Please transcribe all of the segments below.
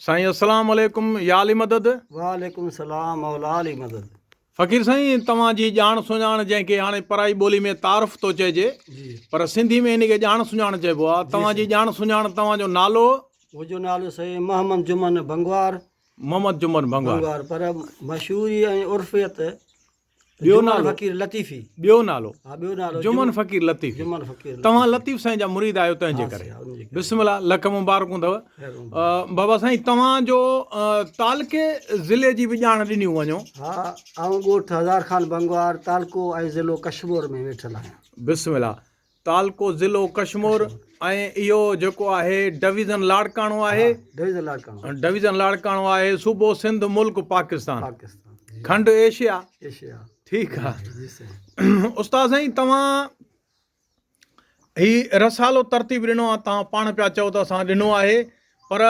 साईं अस्सलाम वालेकुम या अली मदद। वालेकुम सलाम मौला अली मदद। फ़कीर साईं तव्हांजी ॼाण सुञाण जंहिंखे हाणे पराई ॿोली में तारफ़ थो चइजे जी पर सिंधी में इन खे ॼाण सुञाण चइबो आहे। तव्हांजी ॼाण सुञाण तव्हांजो नालो? मुंहिंजो नालो साईं मोहम्मद जुमन भंगवार मोहम्मद जुमन भंगवार। भंगवार पर मशहूरी ऐं उर्फ़ियत ॿियो जुमन नालो? फ़कीर लतीफ़ी। ॿियो नालो? हा ॿियो नालो जुमन फ़कीर लतीफ़। जुमन फ़कीर तव्हां लतीफ़ साईं जा मुरीद आहियो तंहिंजे हा करे साईं, उनजे करे। बिस्मिल्लाह, लख मुबारकूं अथव। ख़ैरु। बाबा साईं तव्हांजो तालके ज़िले जी बि ॼाण ॾिनी वञो। हा आऊं ॻोठु हज़ार ख़ान भंगवार तालको ऐं ज़िलो कशमोर में वेठल आहियां। बिस्मिल्लाह, तालको ज़िलो कशमोर ऐं इहो जेको आहे डिवीज़न लाड़काणो आहे। डिवीज़न लाड़काणो डिवीज़न लाड़काणो आहे, सूबो सिंध, मुल्क पाकिस्तान, पाकिस्तान खंड एशिया। एशिया। ठीकु आहे। जी साईं। उस्ताद साईं तव्हां ही रसालो तरतीब ॾिनो आहे, तव्हां पाण पिया चओ त असां ॾिनो आहे, पर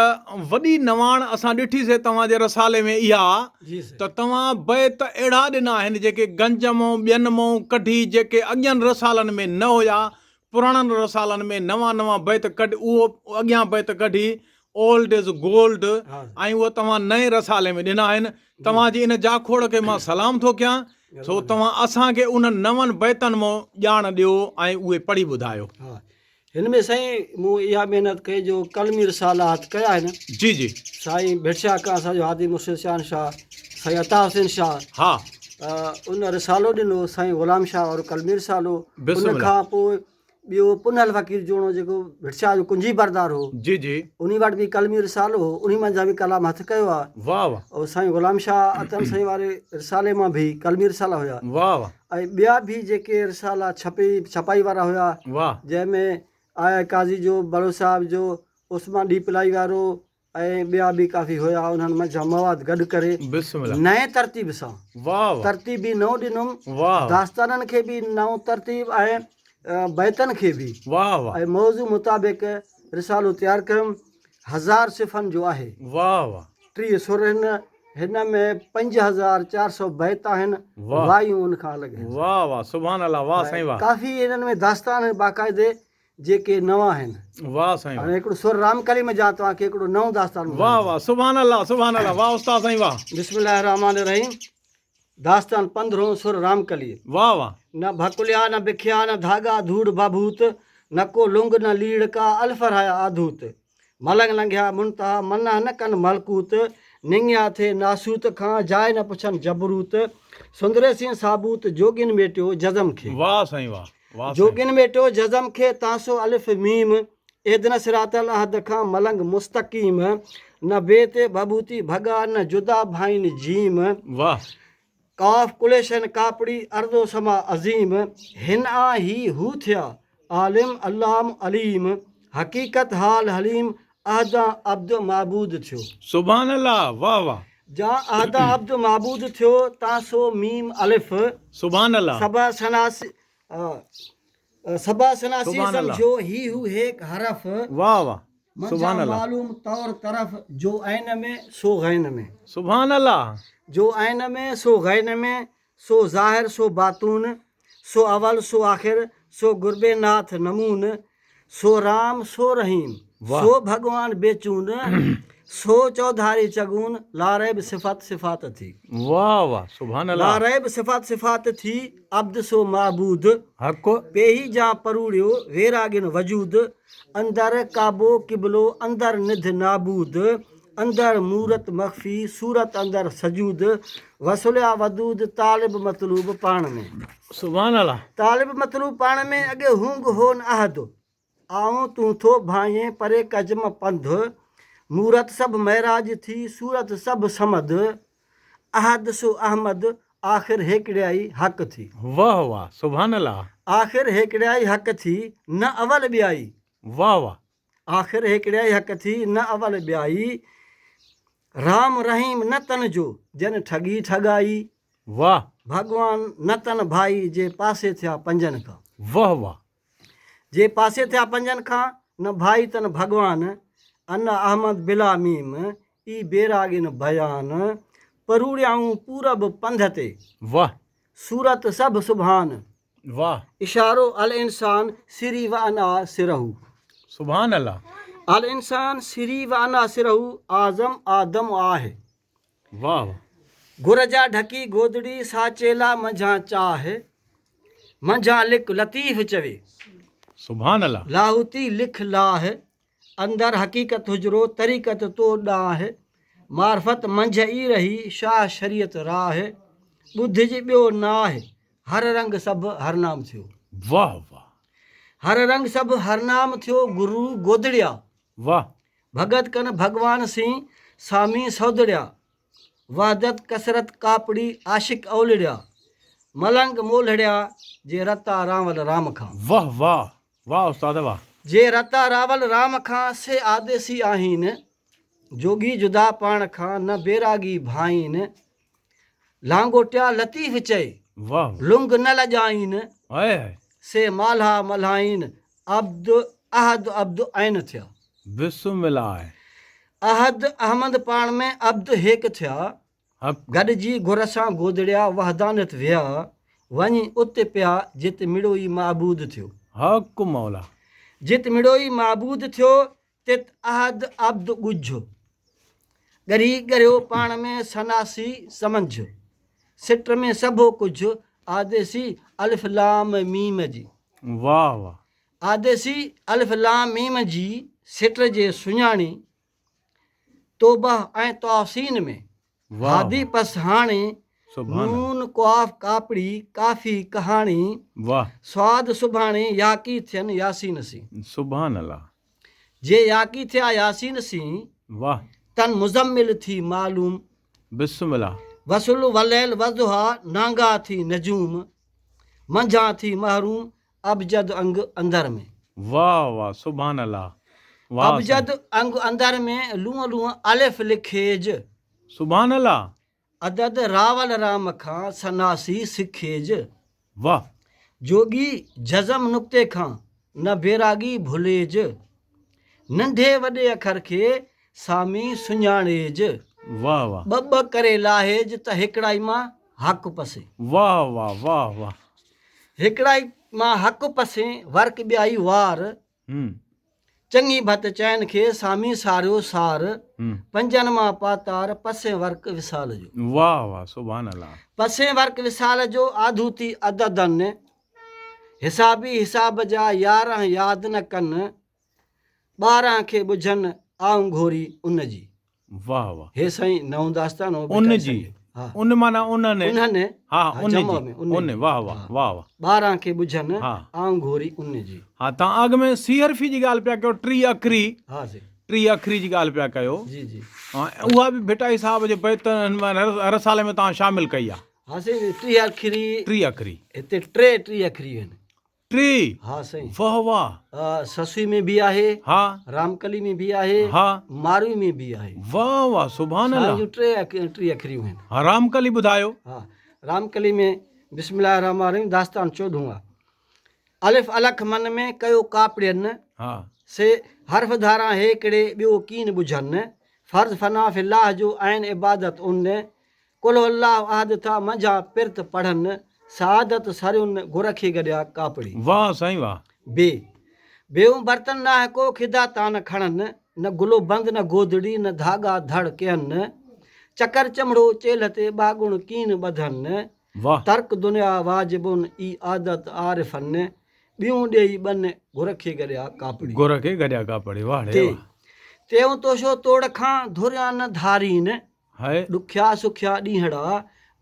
वॾी नवाण असां ॾिठीसीं तव्हांजे रसाले में इहा जी साईं। त तव्हां बैत अहिड़ा ॾिना आहिनि जेके गंज मां ॿियनि मां कढी, जेके अॻियनि रसालनि में न हुया। पुराणनि रसालनि में नवां नवां बैत कढी, उहो अॻियां बैत कढी ओल्ड इज़ गोल्ड, ऐं उहो तव्हां नए रसाले में ॾिना आहिनि। तव्हांजी इन जाखोड़ खे मां सलाम थो कयां। सो तव्हां असांखे उन नवनि बैतनि मां ॼाण ॾियो ऐं उहे पढ़ी ॿुधायो। हा हिन में साईं मूं इहा महिनत कई जो कलमी रसालात कया आहिनि। जी जी। साईं भिटशा का असांजो हादी मुर्शिद शान शाह, साईं अता हुसैन शाह, हा उन रसालो ॾिनो साईं ग़ुलाम शाह और कलमी रसालो। उन बिस्मिल्लाह। खां पोइ ॿियो पुनल फ़कीर जोड़ो जेको भिटशा जो कुंजी बरदार हो, जी जी। उन वटि बि कलमी रसालो हो, उन मंझां बि कलाम हथु कयो आहे। वाह वाह और साईं ग़ुलाम शाह अतन साईं वारे रसाले मां बि कलमी रसाला हुया। वाह वाह ऐं ॿिया बि जेके रसाला छपाई वारा हुया, वाह। जंहिंमें आया काज़ी जो, बड़ो साहिब जो, उस्मान डी पिलाई वारो ऐं ॿिया बि काफ़ी हुया। उन्हनि मंझां मवाद गॾु करे बिस्मिल्लाह। नए तरतीब सां वाह वाह तरतीब बि नओं ॾिनुमि, वाह दास्ताननि खे बि नओं तरतीब ऐं बैतनि खे बि वाह वाह ऐं मौज़ू मुताबिक़ रिसालो तयारु कयुमि। 1000 सिफ़नि जो आहे। वाह वाह 30 सुर हिन में 5400 बैत आहिनि। वाह वायूं उन खां अलॻि आहिनि। वाह वाह सुभान अल्लाह। वाह साईं वाह। काफ़ी इन्हनि में दास्तान आहिनि बाक़ाइदे जेके नवां आहिनि। वाह साईं वाह। हाणे हिकिड़ो सुर रामकली में जा तव्हांखे हिकिड़ो नओं दास्तान वाह वाह सुभान अल्लाह सुभान अल्लाह। वाह उस्ताद साईं वाह। बिस्मिल्लाह रहमान रहीम। दास्तान 15 सुर रामकली। वाह वाह न भकुलिया न बिखिया न धागा धूड़ बाबूत, न को लुंग न लीड़ का अलफराया आधूत, मलंग लंघिया मुनतहा मना न कन मलकूत, निंगिया थे नासूत खां जाए न पुछन जबरूत, सुंदरे सिंह साबूत जोगिन मेटियो जज़म खे। वाह साईं वाह। वाह जोगिन मेटियो जज़म खे तासो अलिफ मीम, एदन सिरातल अहद खां मलंग मुस्तकीम, न बेते बबूती भगा न जुदा भाइन जीम, वाह काफ कुलेशन कापड़ी अर्दो समा अज़ीम, हिन आ ही हू थिया आलिम अल्लाम अलीम, हकीकत हाल हलीम, अहदा अब्द माबूद थियो। सुभान अल्लाह। वाह वाह जा अहदा अब्द माबूद थियो तासो मीम अलिफ सुभान अल्लाह। सबा सनासी सबा सनासी सुभान अल्लाह। समझो ही हू एक हरफ, वाह वाह मंजा सुभान अल्लाह। मालूम तौर तरफ जो ऐन में सो गैन में, सुभान अल्लाह। जो ऐन में सो गैन में, सो ज़ाहिर सो बातून, सो अवल सो आखिर, सो गुरबे नाथ नमून, सो राम सो रहीम, सो भगवान बेचून, सो चौधारी चगून, लारैब सिफत सिफात थी। वाह वाह सुभान अल्लाह। लारैब सिफत सिफात थी अब्द सो माबूद, हक पेही जा परूड़ियो वेरागिन वजूद, अंदर काबो किबलो अंदर निध नाबूद, अंदर मूरत मख्फी सूरत अंदर सजूद, वसुलिया वदूद तालिब मतलूब पाण में। सुभान अल्लाह। तालिब मतलूब पाण में अॻे हूंग हो न अहद, आऊं तूं थो भाइए परे कजम पंध, मूरत सभु महराज थी सूरत सभु समद, अहद सो अहमद आख़िर हेकड़ियाई हक़ थी। वाह वाह सुभान अल्लाह। आख़िर हेकड़ियाई हक़ थी न अवल ॿियाई, वाह वाह आख़िर हेकड़ियाई हक़ थी न अवल ॿियाई, राम रहीम न तन जो जन ठगी ठगाई, वाह भगवान न तन भाई जे पासे थिया पंजनि खां। वाह वाह जे पासे थिया पंजनि खां न भाई तन भगवान, अन अहमद बिला मीम ई बेरागिन बयान, परूड़ियाऊं पूरब पंध ते वाह सूरत सभु सुभान, वाह इशारो अल इंसान सिरी व अना सिरहू। सुभान अल्लाह। अल इंसान सिरी वाना सिरहू आज़म आदम आहे वाह वाह गुर जा ढकी गोदड़ी साचेला मंझां चाह मंझां लिख लतीफ़ चवे सुभान अल्लाह लाहूती लिख लाह अंदर हकीकत हुजरो तरीक़त तो ॾाह मार्फत मंझ ई रही शाह शरीयत राह ॿुध जी ॿियो नाह हर रंग सभु हरनाम थियो वाह वाह हर रंग सभु हरनाम थियो गुरु गोदड़िया वाह भगत कन भगवान सिंह सामी सौदड़िया वहदत कसरत कापड़ी आशिक औलड़िया मलंग मोलड़िया जे रता रावल राम खां वाह वाह वाह उस्ताद वाह जे रता रावल राम खां से आदेसी आहिनि जोगी जुदा पाण खां न बेरागी भाईनि लांगोटिया लतीफ़ चए वाह लुंग न लॼाईनि हाय हाय से माल्हा मल्हाईनि अब्द अहद अब्द ऐन थिया बिस्मिल्लाह अहद अहमद पाण में अब्द हेक थिया हक गॾिजी गुर सां गोदड़िया वहदानत विया वञी उते पिया जित मिड़ोई माबूद थियो हक मौला जित मिड़ोई माबूद थियो तित अहद अब्द ॻुझ ॻरी ॻरियो पाण में सनासी समझ सिट में सभो कुझु आदेसी अलिफ लाम मीम जी वाह वाह आदेसी अलिफ लाम मीम जी सिट जे सुञाणी तोबा ऐं तौसीन में वाह हादी पस हाणे सुभान नून क्वाफ कापड़ी काफ़ी कहाणी वाह स्वाद सुभाणे याकी थियनि यासीन सी सुभान अल्लाह जे याकी थिया यासीन सी वाह तन मुज़म्मिल थी मालूम बिस्मिल्लाह वसुल वलैल वज़ुहा नांगा थी नजूम मंझां थी महरूम अबजद अंग अंदर में वाह वाह सुभान अल्लाह वाह अबजद अंग अंदर में लूअ लूअ अलिफ लिखेज सुभान अल्लाह अदद रावल राम खां सनासी सिखेज वाह जोगी जज़म नुक्ते खां न बेरागी भुलेज नंढे वॾे अखर खे सामी सुञाणेज वाह वाह ॿ करे लाहेज त हिकिड़ाई मां हक़ पसे वाह वाह वाह वाह हिकिड़ाई मां हक़ पसे वर्क ॿियाई वार चङी भत चैन खे सामी सारियो सार पंजनि मां पातार पसे वर्क विसाल जो वाह वाह सुभान अल्लाह पसे वर्क विसाल जो आधूती अददन हिसाबी हिसाब जा 11 यादि न कनि 12 खे ॿुझनि आऊं घोरी उन जी वाह वाह हे साईं नओं दास्तान हो उन बेटा जी साईं। हा उन माना उन्हनि उन्हनि हाँ उन जमा जी में उन उन जी। वाह वाह हाँ। वाह वाह 12 खे ॿुझनि हा। आऊं घोरी उन जी हाँ तव्हां अॻु में सी हरफ़ी जी ॻाल्हि पिया कयो हा साईं टी अखरी जी ॻाल्हि पिया कयो जी जी हाँ, उहा बि भेटाई साहब जे बैतनि हर साल में तव्हां शामिलु कई आहे हा साईं 3 अखरी टी अखरी हिते 3 अखरी आहिनि टी हा साईं वाह वाह ससुई में बि आहे हा रामकली में बि आहे हा मारवी में बि आहे वाह वाह सुभान अल्लाह जूं 3 अखरियूं आहिनि हराम कली ॿुधायो हा रामकली में बिस्मिल्लाह रहमान रहीम दास्तान 14 आहे अलिफ अलख मन में कयो कापड़ियनि हा से हर्फ धारा हेकड़े ॿियो कीन ॿुझनि फर्ज़ फना फिल्लाह जो आइन इबादत उन कुल अल्लाह अहद था मंझां पिर्त पढ़नि सआदत सरियुनि गुर खे गॾिया कापड़ी वाह साईं वाह बेऊं बर्तन ना है को खिदा तान खणनि न गुलो बंद न गोदड़ी न धागा धड़ कयनि चकर चमड़ो चेल ते बागुण कीन ॿधनि वाह तर्क दुनिया वाजिबुन ई आदत आरिफन ॿियूं ॾेई ॿन गुर खे गॾिया कापड़ी गुर खे गॾिया कापड़ी वाह रे ते वाह तेऊं तोशो तोड़ खां धुरिया न धारीन हाय ॾुखिया सुखिया ॾींहड़ा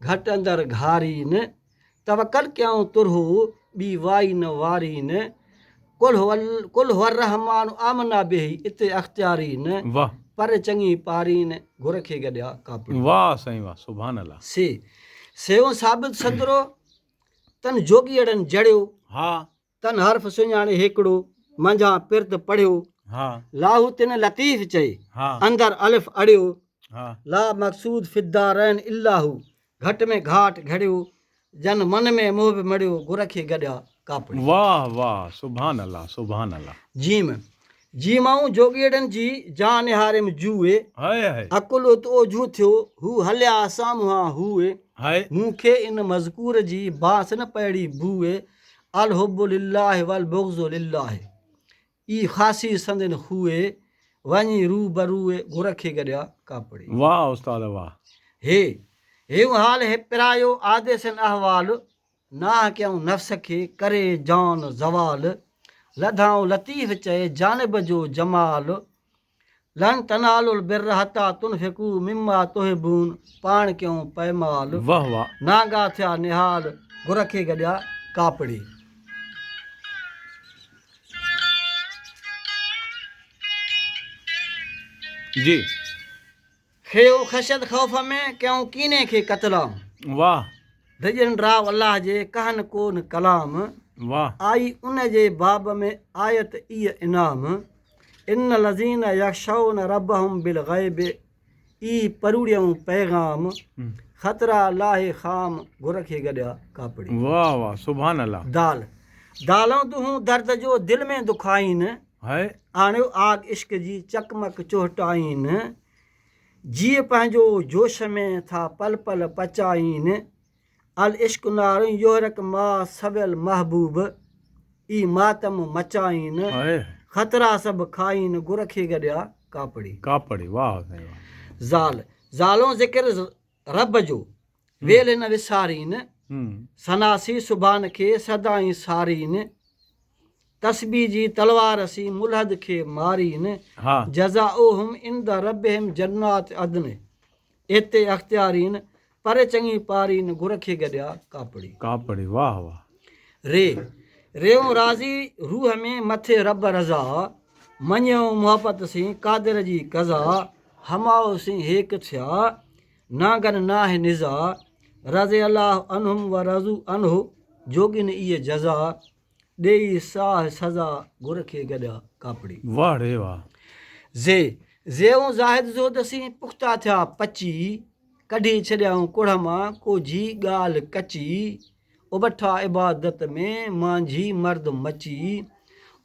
घटि अंदरि घारीन तवकल कयूं तुरहू ॿी वाई न वारीन कुल हुअर रहमान आमना बेही इते अख़्तियारीन वाह पर चङी पारीन गुर खे गॾिया कापड़ी वाह साईं वाह सुभान अल्लाह सेऊं साबित सदरो तन जोगी अड़नि जड़ियो हा तन हर्फ सुञाणे हिकिड़ो मंझां पिर्त पढ़ियो हा लाहू तिन लतीफ़ चई हा अंदर अलिफ अड़ियो हा ला मक़सूद फिदारैन इल्लाहू घटि में घाट घड़ियो जन मन में मोह बि मड़ियो गुर खे गॾिया कापड़ी वाह वाह सुभान अल्लाह सुभान अल्लाह जीम जीमाऊं जोगीअड़नि जी जान हारिम जूए हाय हाय अकुल तो जूं थियो हू हलिया साम्हूं हुए हाय मूंखे इन मज़कूर जी बांस न पड़ी बूए अल हुब्बु लिल्लाह वल बुग़्ज़ु लिल्लाह ई ख़ासी संदन हुए वञी रूबरूए घुर खे गॾिया कापड़ी वाह उस्ताद वाह हे हेऊं हाल हे पिरायो आदेसन अहवाल नाह कयूं नफ़्स खे करे जान ज़वाल लधाऊं लतीफ़ चए जानब जो जमाल लन तनालुल बिर हता तुनफिकू मिम्मा तुहिबून पाण कयूं पैमाल वाह वाह नागा थिया निहाल घुर खे गॾिया कापड़ी जी खयो ख़शद ख़ौफ़ में कयूं कीने खे कतलाम वाह डिॼनि राव अलाह जे कहन कोन कलाम वाह आई उन जे बाब में आयत इह इनाम इन लज़ीन यख़शौन रब्बहुम बिल ग़ैब ई परूड़ियूं पैगाम ख़तरा लाहे ख़ाम घुर खे गॾिया कापड़ी वाह वाह सुभान अल्लाह दाल दालों तूं दर्द जो दिलि में दुखाइनि है आणियो आग इश्क जी चकमक चोहटाइनि जीअ पंहिंजो जोश में था पल पल पचाइनि अल इश्क नार योरक मा सवियल महबूब ई मातम मचाइनि है ख़तरा सभु खाइनि घुर खे गॾिया कापड़ी कापड़ी वाह साईं वाह ज़ाल ज़ालों ज़िक्र रब जो वेल न विसारीनि सनासी सुभान खे सदाई सारीनि तस्बी जी तलवार सी मुलहद खे मारीनि हाँ जज़ाउहुम इंद रब्बिहिम जन्नात अदन एते अख्तियारीन पर चङी पारीन घुर खे गॾिया कापड़ी कापड़ी वाह वाह रे रेऊं राज़ी रूह में मथे रब रज़ा मञियो मुहबत सी कादिर जी कज़ा हमाओ सी हेक थिया नागन नाहे निज़ा रज़े अल्लाह अनहुम व रज़ू अनहु जोगिन इहे जज़ा ॾेई साह सज़ा घुर खे गॾिया कापड़ी वाह रे वाह ज़ेऊं ज़ाहिद जो दसी पुख़्ता थिया पची कढी छॾियाऊं कुड़ मां को जी ॻाल्हि कची उबठा इबादत में मांझी मर्द मची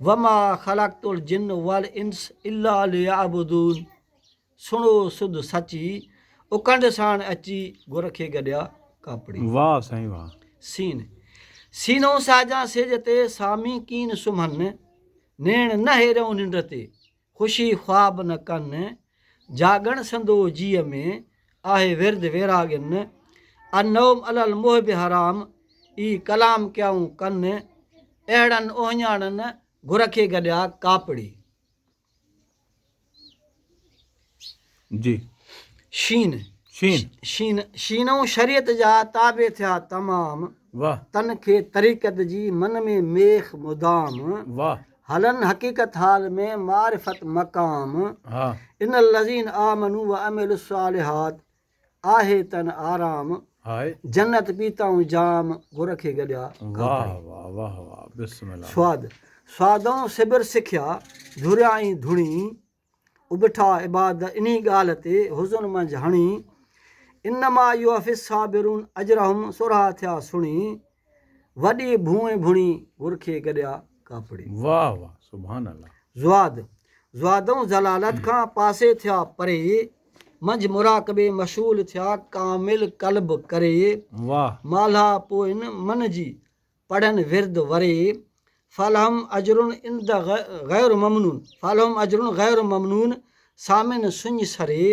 वमा ख़लक़तुल जिन वल इंस इल्ला लियअबुदून सुणो सुध सची उकंड साण अची घुर खे गॾिया कापड़ी वाह साईं वाह सीन सीनो साजा सिज ते सामी कीन सुम्हनि नेण न हेरियो निंड ते ख़ुशी ख़्वाब न कनि जागण संदो जीअ में आहे विर्द वेरागिन अनोम अलल मोहब हराम ई कलाम कयूं कनि अहिड़नि ओहञाणनि घुर खे गॾिया कापड़ी जी शीन शीन शीन शीनऊं शरीयत जा ताबे थिया तमाम वाह तन खे तरीक़त जी मन में मेख मुदाम वाह हलन हकीकत हाल में मारिफत मकाम हाँ इन लज़ीन आमनू व अमिल सालिहात आहे तन आराम हाय जन्नत पीताऊं जाम घुर खे गॾिया वाह वाह वाह वाह बिस्मिल्लाह स्वाद स्वादों सिबिर सिखिया धुरियाई धुणी उबिठा इबाद इन्ही ॻाल्हि ते हुज़ुन मंझि हणी इनमा युअफिस साबिरून अजरहुम सुरहा थिया सुणी वॾी भूए भुणी घुर खे गॾिया कापड़ी वाह वाह सुभान अल्लाह ज़्वादों ज़लालत खां पासे थिया परे मंझि मुराकबे मशूल थिया कामिल कल्ब करे वाह माल्हा पोइन मन जी पढ़नि विर्द वरे फलहम अजरुन इंद गैर ममनून फलहम अजरुन गैर ममनून सामिन सुञ सरे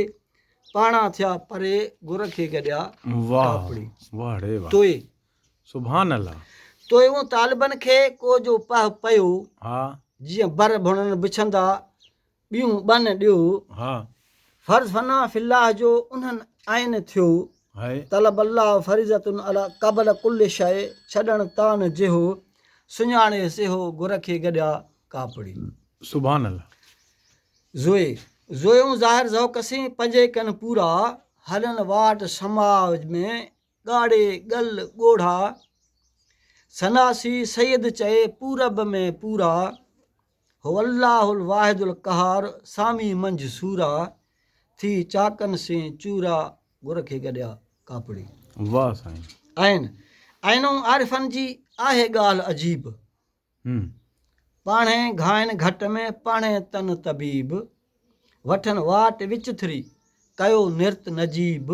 पाणा थिया परे घुर खे गॾिया वाह कापड़ी वाह रे वाह तोए सुभान अल्लाह तोयूं तालिबनि खे को जो पह पयो हाँ जीअं बर भुणनि बिछंदा ॿियूं ॿन ॾियो हाँ फर्ज़ फना फिल्लाह जो उन्हनि आइन थियो है तलब अल्लाह फरीज़तुन अला क़बल कुल शइ छॾण तान जिहो सुञाणे सिहो घुर खे गॾिया कापड़ी सुभान अल्लाह ज़ोयूं ज़ाहिर ज़ौक़सी पंजे कन पूरा हलन वाट समाज में ॻाढ़े ॻल ॻोढ़ा सनासी सैद चए पूरब में पूरा हो अल्लाहुल वाहिदुल कहार सामी मंझि सूरा थी चाकन से चूरा घुर खे गॾिया कापड़ी वाह साईं आइनो आरिफ़नि जी आहे ॻाल्हि अजीब पाणे घाइनि घट में पाणे तन तबीब वठनि वाट विच थरी कयो निर्त नजीब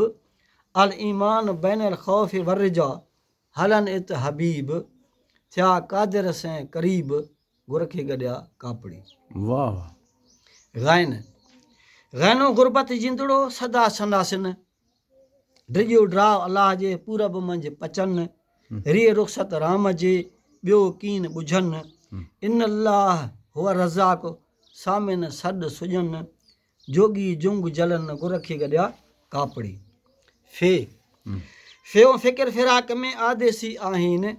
अल ईमान बैनल ख़ौफ़ वर्जा हलन इत हबीब थिया कादिर से क़रीब घुर खे गॾिया कापड़ी वाह वाह ग़ाइन गैनो गुरबत जिंदड़ो सदा संदासिन डिॼो ड्राव अलाह जे पूरब मंझि पचन रीअ रुख़सत राम जे ॿियो कीन ॿुझनि इन अलाह हुआ रज़ाक सामिन सॾ सुॼन जोगी जुंग जलन गुर खे गॾिया कापड़ी फे फेऊं फ़िकिर फिराक में आदेसी आहिनि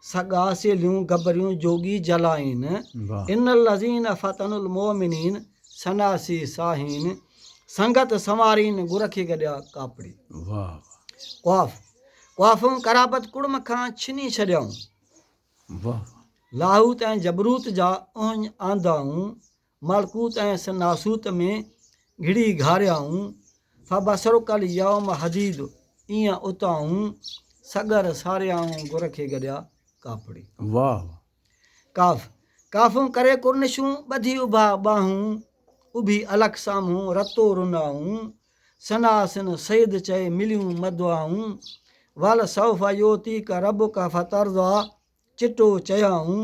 सॻा सेलियूं गबरियूं जोगी जलाइनि वाह इन लज़ीन फतनुल मोमिनीन सनासी साहिन संगत संवारीन गुर खे गॾिया कापड़ी वाह क़्वाफ़ क़्वाफ़ूं कराबत कुड़म खां छिनी छॾियऊं वाह लाहूत ऐं जबरूत जा ओंज आंदाऊं मलकूत ऐं नासूत में घिड़ी घारियाऊं फ़बसरुकल यौम हदीद ईअं उताऊं सगर सारियाऊं गुर खे गॾिया कापड़ी वाह काफ़ काफ़ूं करे कुर्निशूं ॿधी उभा ॿाहूं उभी अलॻि साम्हूं रतो रुनाऊं सनासिन सईद चए मिलियूं मदवाऊं वल सौफ़ योती का रब का फ़तरज़ा चिटो चयाऊं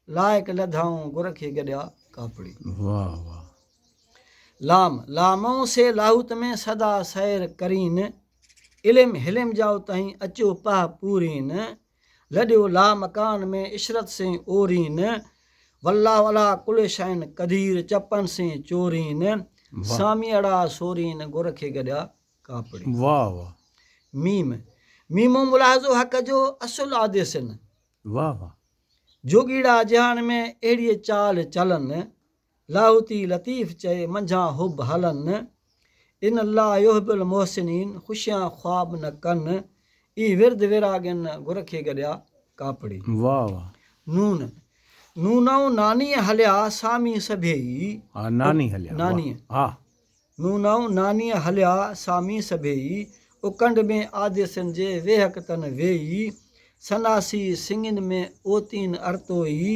लाइक़ लधाऊं गुर खे गॾिया कापड़ी वाह वाह लाम लामों से लाहूत में सदा सैर करीन इल्म हिलिम जाओ तहीं अचो पाह पूरीन लॾियो ला मकान में इशरत से ओरीन वल्ला वला कुल शैन कदीर चपन से चोरीन सामी अड़ा सोरीन गुर खे गॾिया कापड़ी वाह वाह मीम मीमो मुलाहज़ो हक़ जो असुल आदेसिन वाह वाह जोगीड़ा जहान में अहिड़ीअ चाल चलन लाहूती लतीफ़ चए मंझां हुब हलन इन अल्लाह युहिबुल मोहसिनीन ख़ुशियां ख़्वाब न कनि ई विर्द विरागिन गुर खे गॾिया कापड़ी वाह वाह नून नूनऊं नानीअ हलिया सामी सभेई हा नानी हलिया नानीअ हा नूनऊं नानीअ हलिया सामी सभेई उकंड में आदेसन जे वेहक तन वेई सनासी सिंगिन में ओतीन अरतोई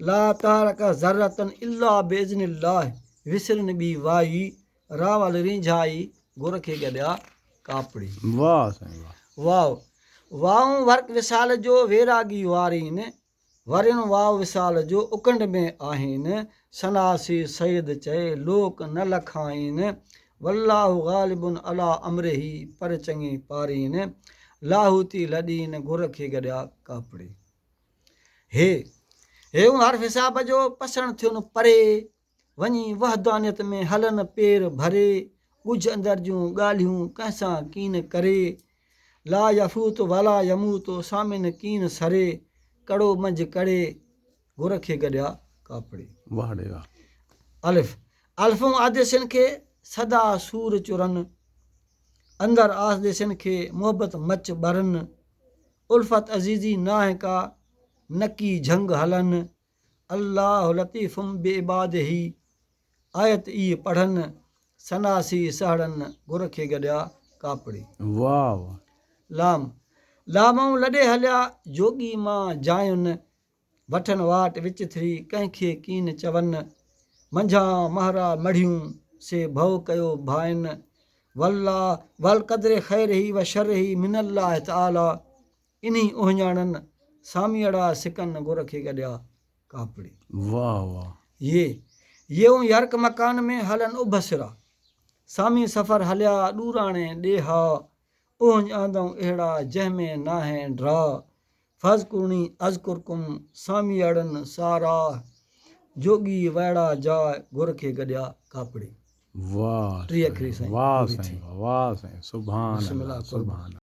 ला तारक ज़र्रतन इल्ला बेज़निल्लाह विसरन बि वाई रावल रिंझाई गुर खे गॾिया कापड़ी वाह साईं वाह वाव वाऊं वर्क विसाल जो वेरागी वारीन वरिन वाव विसाल जो उकंड में आहिनि सनासी सईद चए लोक न लखाइन वल्लाहु ग़ालिबुन अला अमरिही पर चङी पारीन लाहूती लॾीन गुर खे गॾिया कापड़ी हेऊं हर हिसाब जो पसण थियुनि परे वञी वहदानियत में हलन पेर भरे ॻुझ अंदर जूं ॻाल्हियूं कंहिंसां कीन करे ला यफूत वला यमूत सामिन कीन सरे कड़ो मंझि कड़े गुर खे गॾिया कापड़ी वाह ॾे वाह अलिफ अल्फूं आदेसिन खे सदा सूर चुरन अंदर आदेसिन खे मोहबत मच ॿरन उल्फत अज़ीज़ी नाहे का नकी झंग हलन अल्लाह लतीफ़ुम बेइबादिही आयत ई पढ़न सनासी सहड़न गुर खे गॾिया कापड़ी वाह वाह लाम लामऊं लॾे हलिया जोगी मां जायुनि वठनि वाट विच थिरी कंहिंखे कीन चवनि मंझां महारा मढ़ियूं से भउ कयो भाइनि वल्ला वल क़द्रे ख़ैर ही व शर ही मिनल्लाह ताला इन्ही उहिञाणनि सामियड़ा सिकन गुर खे गॾिया कापड़ी वाह वाह ये यर्क मकान में हलन उबसरा सामी सफ़र हलिया ॾूराणे ॾेहा ओंज आंदऊं अहिड़ा जंहिंमें नाहे ड्रा फज़कुरनी अज़कुरकुम सामी अड़न सारा जोगी वैड़ा जाय गुर खे गॾिया कापड़ी वाह टी अखरी साईं वाह साईं वाह साईं सुभान बिस्मिल्लाह अल्लाह सुभान